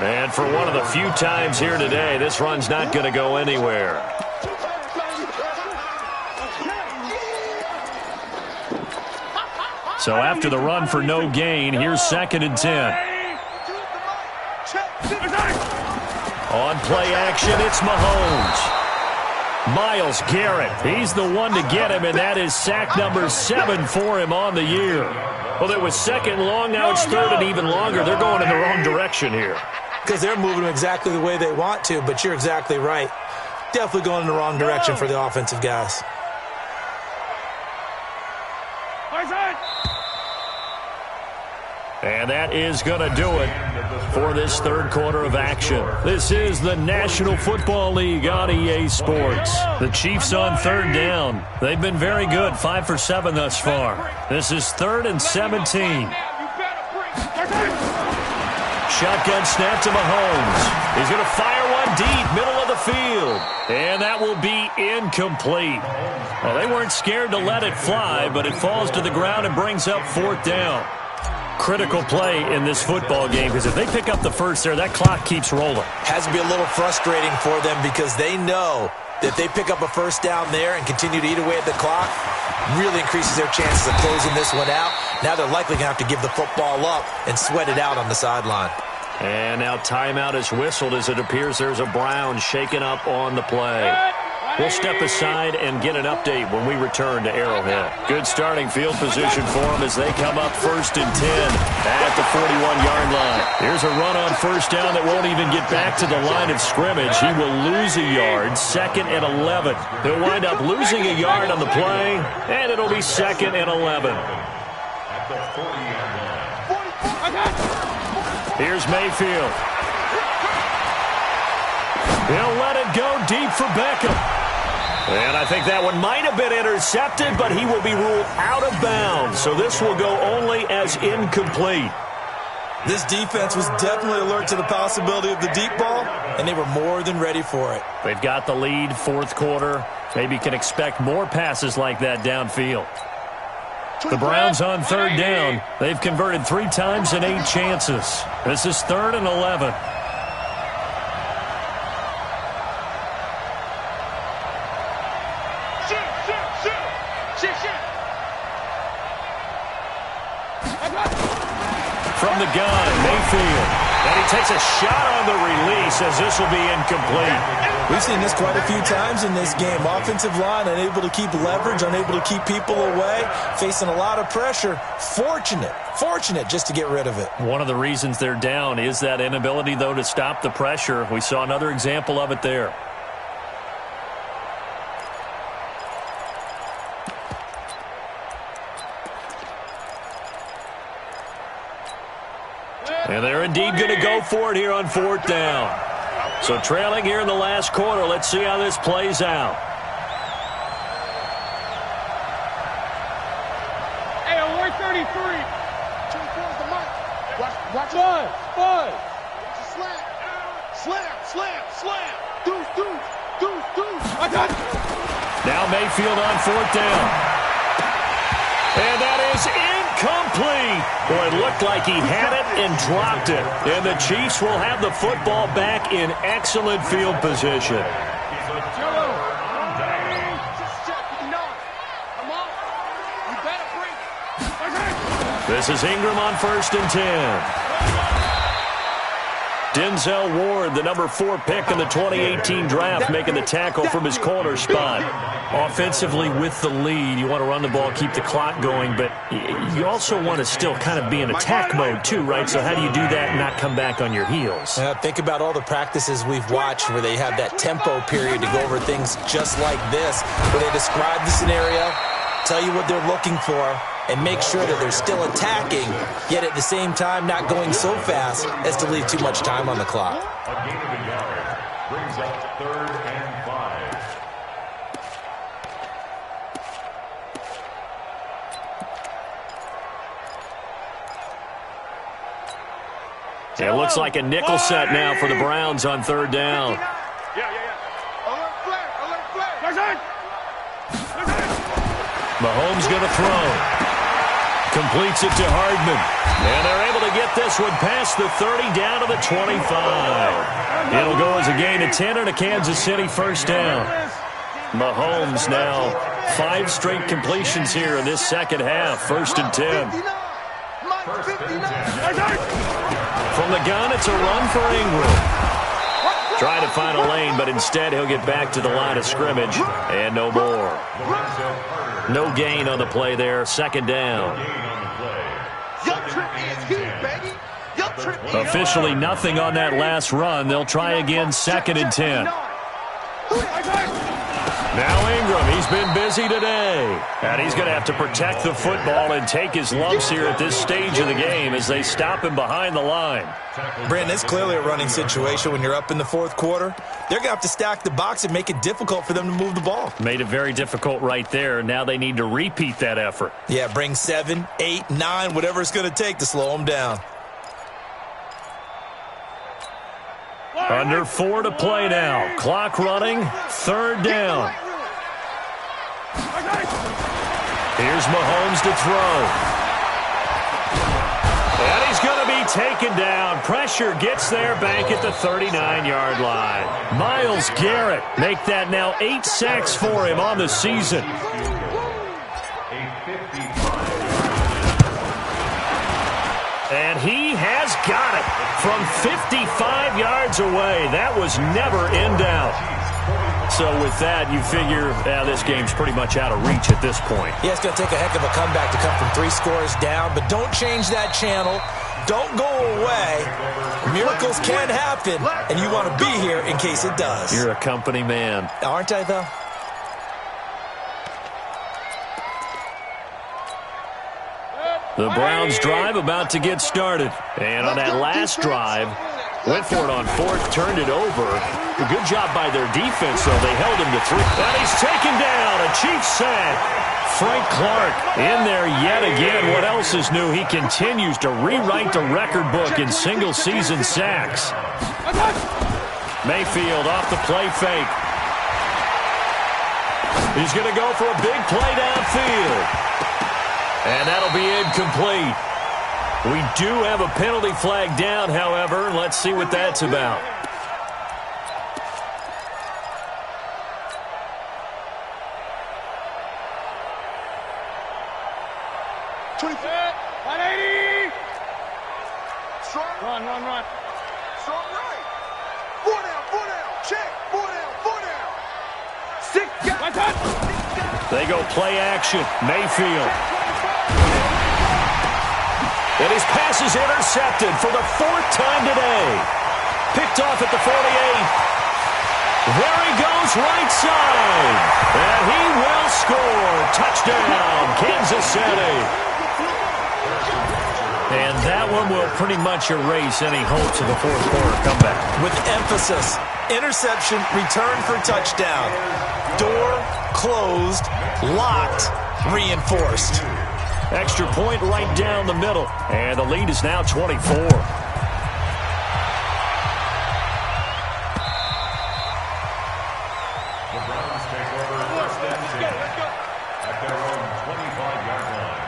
Speaker 2: And for one of the few times here today, this run's not going to go anywhere. So after the run for no gain, here's 2nd and 10. On play action, it's Mahomes. Miles Garrett, he's the one to get him, and that is sack number 7 for him on the year. Well, it was 2nd long, now it's 3rd and even longer. They're going in the wrong direction here.
Speaker 5: Because they're moving exactly the way they want to, but you're exactly right. Definitely going in the wrong direction for the offensive guys.
Speaker 2: And that is going to do it for this 3rd quarter of action. This is the National Football League on EA Sports. The Chiefs on 3rd down. They've been very good, 5 for 7 thus far. This is 3rd and 17. Shotgun snap to Mahomes. He's going to fire one deep, middle of the field. And that will be incomplete. Well, they weren't scared to let it fly, but it falls to the ground and brings up 4th down. Critical play in this football game, because if they pick up the first there, that clock keeps rolling.
Speaker 5: Has to be a little frustrating for them because they know that if they pick up a first down there and continue to eat away at the clock, really increases their chances of closing this one out. Now they're likely going to have to give the football up and sweat it out on the sideline.
Speaker 2: And now timeout is whistled as it appears there's a Brown shaken up on the play. We'll step aside and get an update when we return to Arrowhead. Good starting field position for them as they come up 1st and 10 at the 41-yard line. Here's a run on 1st down that won't even get back to the line of scrimmage. He will lose a yard, 2nd and 11. He'll wind up losing a yard on the play, and it'll be 2nd and 11. Here's Mayfield. He'll let it go deep for Beckham. And I think that one might have been intercepted, but he will be ruled out of bounds. So this will go only as incomplete.
Speaker 5: This defense was definitely alert to the possibility of the deep ball, and they were more than ready for it.
Speaker 2: They've got the lead, 4th quarter. Maybe can expect more passes like that downfield. The Browns on 3rd down. They've converted 3 times in 8 chances. This is 3rd and 11. From the gun, Mayfield. And he takes a shot on the release as this will be incomplete.
Speaker 5: We've seen this quite a few times in this game. Offensive line unable to keep leverage, unable to keep people away, facing a lot of pressure. Fortunate just to get rid of it.
Speaker 2: One of the reasons they're down is that inability, though, to stop the pressure. We saw another example of it there. And they're indeed going to go for it here on 4th down. So trailing here in the last quarter. Let's see how this plays out.
Speaker 7: Hey, on 133.
Speaker 6: Watch one.
Speaker 4: Slam. Deuce.
Speaker 2: Now Mayfield on 4th down. And that is incomplete. Boy, it looked like he had it and dropped it. And the Chiefs will have the football back in excellent field position. This is Ingram on 1st and 10. Denzel Ward, the number 4 pick in the 2018 draft, making the tackle from his corner spot. Offensively with the lead, you want to run the ball, keep the clock going, but you also want to still kind of be in attack mode too, right? So how do you do that and not come back on your heels?
Speaker 5: Think about all the practices we've watched where they have that tempo period to go over things just like this, where they describe the scenario, tell you what they're looking for, and make sure that they're still attacking, yet at the same time not going so fast as to leave too much time on the clock.
Speaker 3: A gain of a yard brings up 3rd and 5.
Speaker 2: It looks like a nickel set now for the Browns on 3rd down.
Speaker 4: Alert flag.
Speaker 2: Mahomes going to throw. Completes it to Hardman. And they're able to get this one past the 30 down to the 25. It'll go as a gain of 10 and a Kansas City 1st down. Mahomes now 5 straight completions here in this second half. 1st and 10. From the gun, it's a run for Ingram. Trying to find a lane, but instead he'll get back to the line of scrimmage. And no more. No gain on the play there. 2nd down. Officially nothing on that last run. They'll try again 2nd and 10. Now Ingram, he's been busy today. And he's going to have to protect the football and take his lumps here at this stage of the game as they stop him behind the line.
Speaker 5: Brandon, it's clearly a running situation when you're up in the 4th quarter. They're going to have to stack the box and make it difficult for them to move the ball.
Speaker 2: Made it very difficult right there. Now they need to repeat that effort.
Speaker 5: Yeah, bring 7, 8, 9, whatever it's going to take to slow them down.
Speaker 2: Under 4 to play now. Clock running. 3rd down. Here's Mahomes to throw. And he's going to be taken down. Pressure gets there back at the 39-yard line. Myles Garrett make that now 8 sacks for him on the season. And he has got it from 55 yards away. That was never in doubt. So with that, you figure this game's pretty much out of reach at this point.
Speaker 5: Yeah, it's going to take a heck of a comeback to come from 3 scores down, but don't change that channel. Don't go away. Miracles can happen, and you want to be here in case it does.
Speaker 2: You're a company man.
Speaker 5: Aren't I, though?
Speaker 2: The Browns drive about to get started. And on that last drive, went for it on 4th, turned it over. A good job by their defense, though. They held him to 3. And he's taken down. A Chiefs sack. Frank Clark in there yet again. What else is new? He continues to rewrite the record book in single-season sacks. Mayfield off the play fake. He's going to go for a big play downfield. And that'll be incomplete. We do have a penalty flag down, however. Let's see what that's about.
Speaker 4: Run. Strong right. 4 down. Check. 4 down. 6 down.
Speaker 2: They go play action. Mayfield. And his pass is intercepted for the 4th time today. Picked off at the 48. There he goes right side. And he will score. Touchdown, Kansas City. And that one will pretty much erase any hopes of a 4th quarter comeback.
Speaker 5: With emphasis, interception, return for touchdown. Door closed, locked, reinforced.
Speaker 2: Extra point right down the middle. And the lead is now 24.
Speaker 3: The Browns take over 1st and 10 at their own 25-yard line.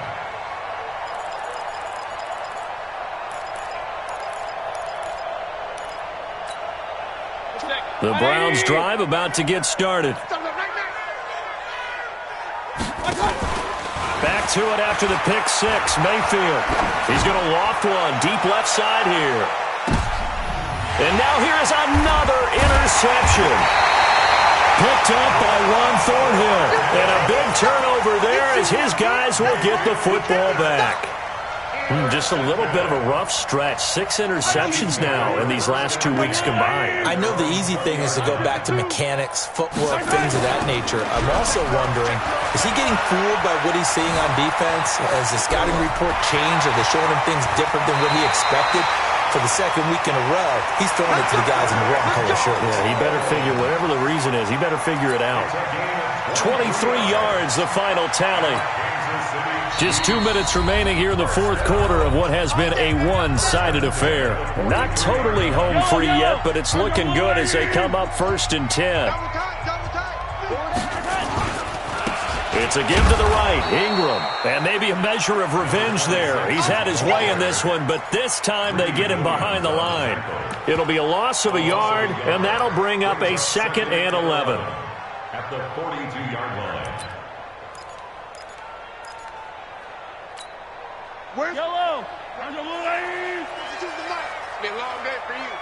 Speaker 2: The Browns drive about to get started. Back to it after the pick 6. Mayfield. He's going to loft one deep left side here. And now here is another interception. Picked up by Ron Thornhill. And a big turnover there as his guys will get the football back. Just a little bit of a rough stretch. 6 interceptions now in these last 2 weeks combined.
Speaker 5: I know the easy thing is to go back to mechanics, footwork, things of that nature. I'm also wondering, is he getting fooled by what he's seeing on defense? Has the scouting report changed? Are they showing him things different than what he expected? For the second week in a row, he's throwing it to the guys in the wrong color shirts.
Speaker 2: Yeah, he better figure, whatever the reason is, he better figure it out. 23 yards, the final tally. Just 2 minutes remaining here in the fourth quarter of what has been a one-sided affair. Not totally home free yet, but it's looking good as they come up 1st and 10. It's a give to the right, Ingram. And maybe a measure of revenge there. He's had his way in this one, but this time they get him behind the line. It'll be a loss of a yard, and that'll bring up a 2nd and 11.
Speaker 3: At the 42-yard line.
Speaker 4: Where's
Speaker 7: Yellow.
Speaker 4: It's just a night. Been a long day for you.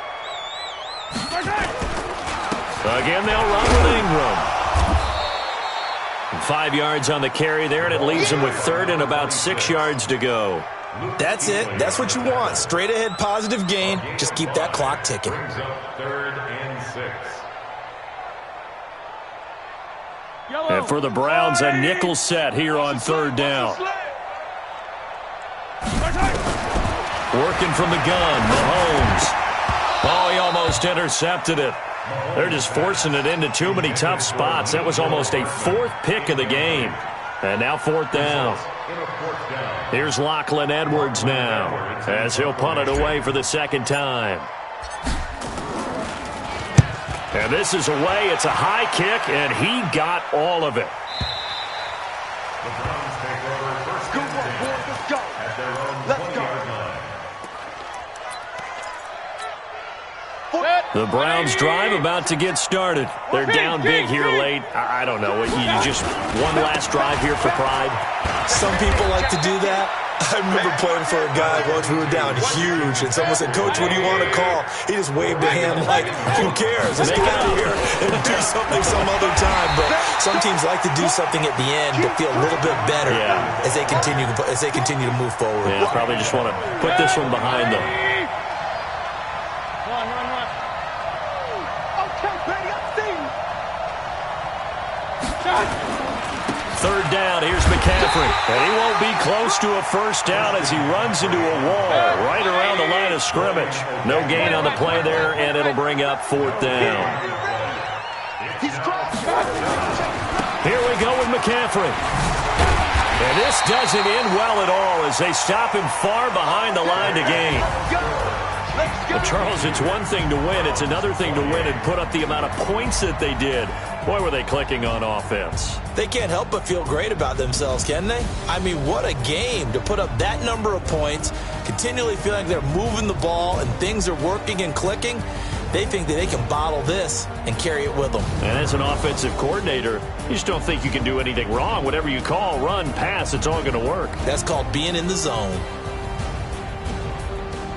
Speaker 2: Again, they'll run with Ingram. 5 yards on the carry there, and it leaves them with 3rd and about 6 yards to go.
Speaker 5: That's it. That's what you want. Straight ahead, positive gain. Just keep that clock ticking.
Speaker 3: Brings up 3rd and 6.
Speaker 2: And for the Browns, a nickel set here on 3rd down. Working from the gun, Mahomes. Oh, he almost intercepted it. They're just forcing it into too many tough spots. That was almost a 4th pick of the game. And now 4th down. Here's Lachlan Edwards now as he'll punt it away for the 2nd time. And this is away. It's a high kick, and he got all of it.
Speaker 3: The Browns take over 1st
Speaker 4: Good work, boys. Let's go.
Speaker 3: at their own
Speaker 4: Let's go.
Speaker 3: 20-yard line.
Speaker 2: The Browns drive about to get started. They're down big here late. I don't know. You just one last drive here for pride?
Speaker 5: Some people like to do that. I remember playing for a guy once. We were down huge, and someone said, "Coach, what do you want to call?" He just waved a hand like, "Who cares? Let's get out of here and do something some other time." But some teams like to do something at the end to feel a little bit better as they continue to move forward.
Speaker 2: Yeah, probably just want to put this one behind them.
Speaker 4: Okay, Betty, I see you.
Speaker 2: 3rd down, here's McCaffrey. And he won't be close to a 1st down as he runs into a wall right around the line of scrimmage. No gain on the play there, and it'll bring up 4th down. Here we go with McCaffrey. And this doesn't end well at all as they stop him far behind the line to gain. But Charles, it's one thing to win. It's another thing to win and put up the amount of points that they did. Boy, were they clicking on offense.
Speaker 5: They can't help but feel great about themselves, can they? I mean, what a game to put up that number of points, continually feeling like they're moving the ball and things are working and clicking. They think that they can bottle this and carry it with them.
Speaker 2: And as an offensive coordinator, you just don't think you can do anything wrong. Whatever you call, run, pass, it's all going to work.
Speaker 5: That's called being in the zone.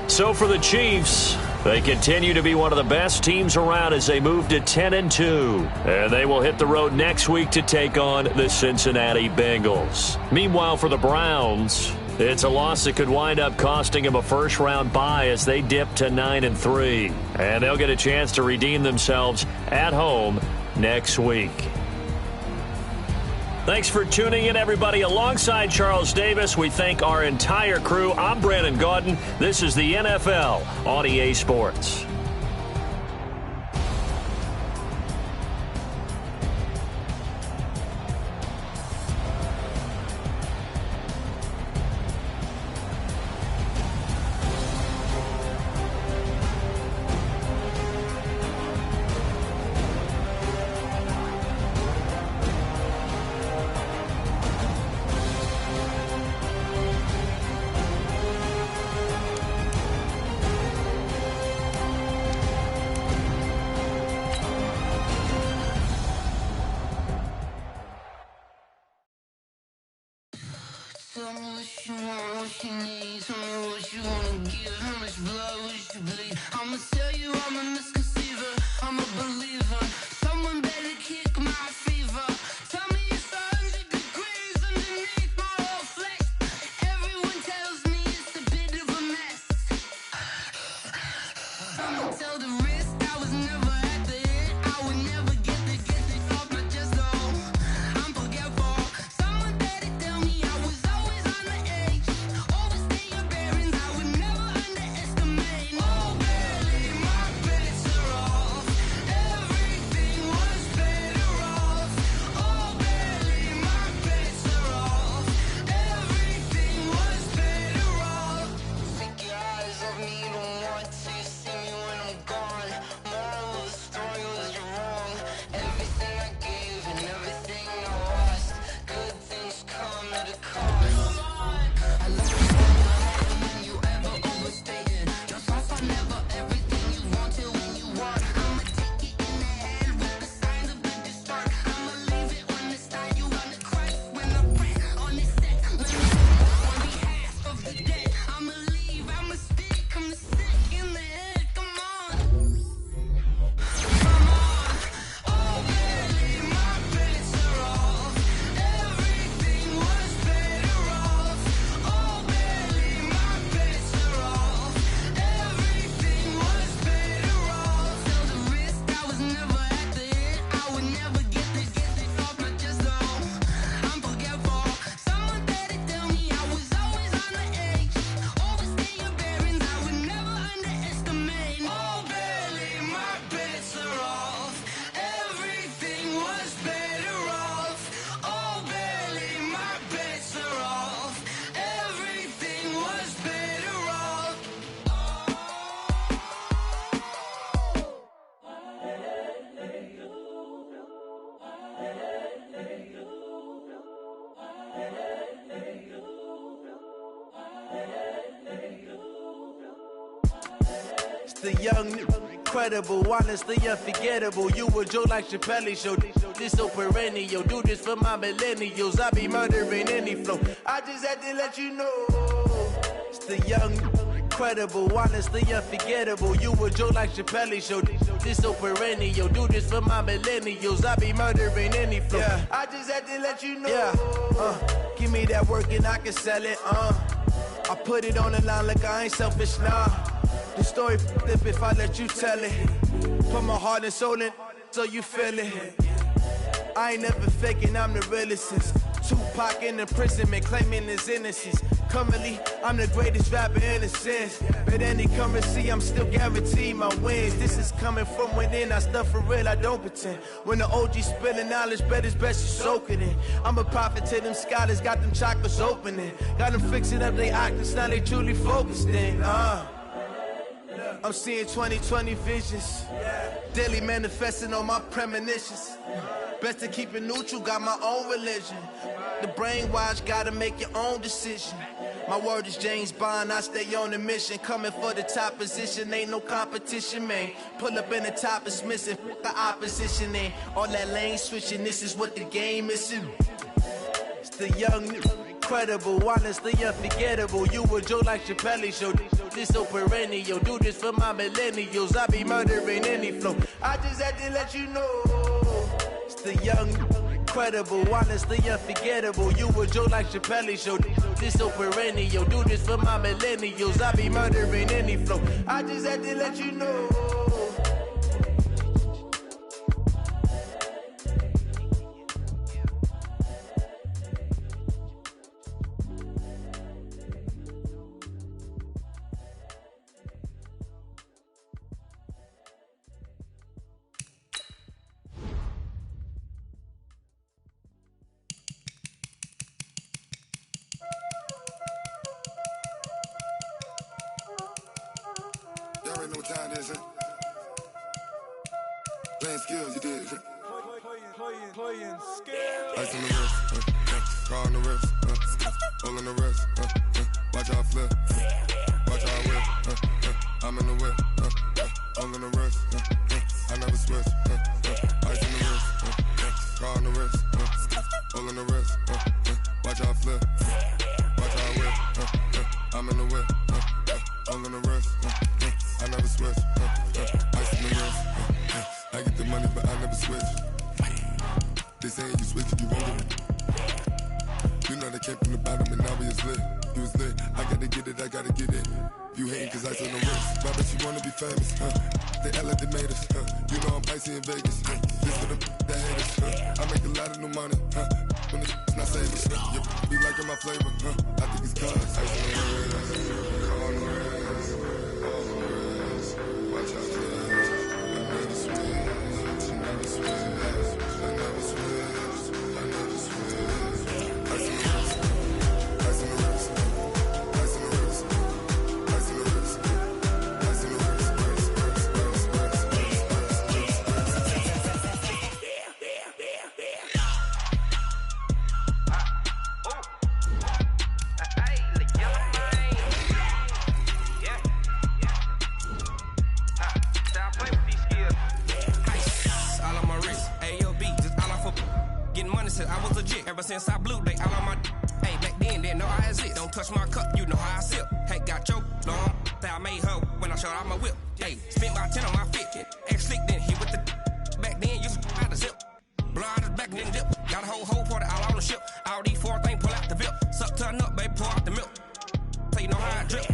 Speaker 2: So for the Chiefs, they continue to be one of the best teams around as they move to 10-2. And they will hit the road next week to take on the Cincinnati Bengals. Meanwhile, for the Browns, it's a loss that could wind up costing them a first-round bye as they dip to 9-3. And they'll get a chance to redeem themselves at home next week. Thanks for tuning in, everybody. Alongside Charles Davis, we thank our entire crew. I'm Brandon Gaudin. This is the NFL on EA Sports.
Speaker 1: Tell me what you want, what you need. Tell me what you wanna give. How much blood would you bleed? I'ma tell you I'm a misconceiver. I'm a believer. Someone better kick my fever. Tell me it's 100 degrees underneath my whole flesh. Everyone tells me it's the
Speaker 8: The young, incredible, honestly unforgettable. You a Joe like Chappelle show. This so perennial. Do this for my millennials. I be murdering any flow. I just had to let you know. It's the young, incredible, honestly unforgettable. You a Joe like Chappelle show. This so perennial. Do this for my millennials. I be murdering any flow. Yeah. I just had to let you know. Yeah. Give me that work and I can sell it. I put it on the line like I ain't selfish, nah. The story flip if I let you tell it. Put my heart and soul in so you feel it. I ain't never faking, I'm the realest since Tupac in imprisonment, claiming his innocence. Currently, I'm the greatest rapper in a sense. But any currency, I'm still guaranteed my wins. This is coming from within, I stuff for real, I don't pretend. When the OG spilling knowledge, bet it's best you soak it in. I'm a prophet to them scholars, got them chakras opening. Got them fixing up they octaves, now they truly focused in. I'm seeing 2020 visions, daily manifesting on my premonitions. Best to keep it neutral, got my own religion. The brainwash, gotta make your own decision. My word is James Bond, I stay on the mission. Coming for the top position, ain't no competition, man. Pull up in the top, it's missing, the opposition ain't. All that lane switching, this is what the game is. It's the young, incredible, honestly unforgettable. You a Joe like Chappelle show. This so perennial. Do this for my millennials. I be murdering any flow. I just had to let you know. It's the young, incredible, honestly unforgettable. You a Joe like Chappelle show. This so perennial. Do this for my millennials. I be murdering any flow. I just had to let you know.
Speaker 9: Playing skills, you did. Playing skills. Ice on the wrist, car on the wrist, all on the wrist, watch how I flip, watch how I whip, I'm in the whip, all on the wrist, I never switch, ice on the wrist, car on the wrist, all on the wrist, watch how I flip, watch how I whip, I'm in the whip, all on the wrist, I never switch, ice on the wrist. I get the money, but I never switch. They saying you switch, you won't get it. You know they came from the bottom and now we is lit. You was lit, I gotta get it, I gotta get it. You hating cause I on the wrist. Why bet you wanna be famous, They act like they made us, You know I'm icy in Vegas, This for the that hate us, I make a lot of new money, When it's not saving, You be liking my flavor, I think it's cause ice on the wrist, car on the wrist, all on the wrist, watch out for this.
Speaker 10: Ever since I blew, they all on my hey, back then, didn't know I had it. Don't touch my cup, you know how I sip. Hey, got your long, that I made her when I showed out my whip. Hey, spent my 10 on my fit. Ex-slick, then hit with the back then, used to out the zip. Blow out his back, then dip. Got a whole party all on the ship. All these four things, pull out the VIP. Suck, turn up, baby, pour out the milk. So you know how I drip.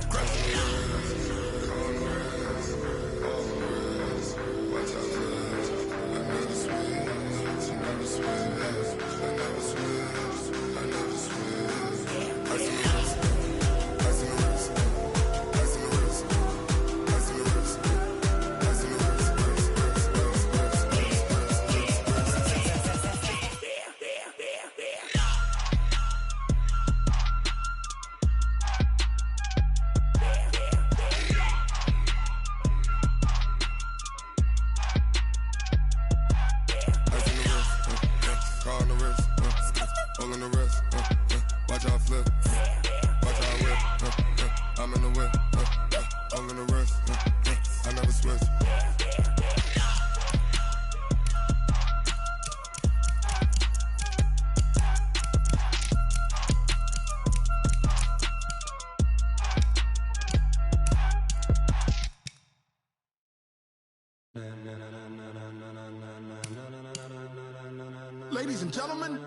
Speaker 4: Ladies and gentlemen.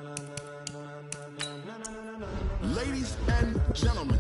Speaker 4: Ladies and gentlemen.